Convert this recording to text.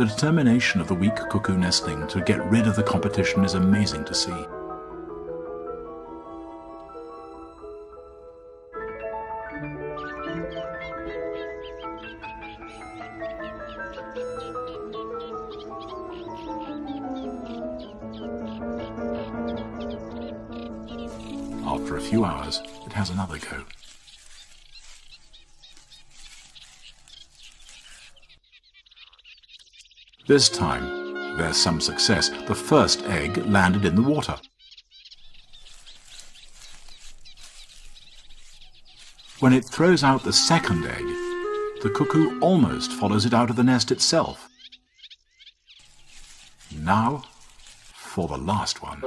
The determination of the weak cuckoo nestling to get rid of the competition is amazing to see. After a few hours, it has another go. This time, there's some success. The first egg landed in the water. When it throws out the second egg, the cuckoo almost follows it out of the nest itself. Now, for the last one.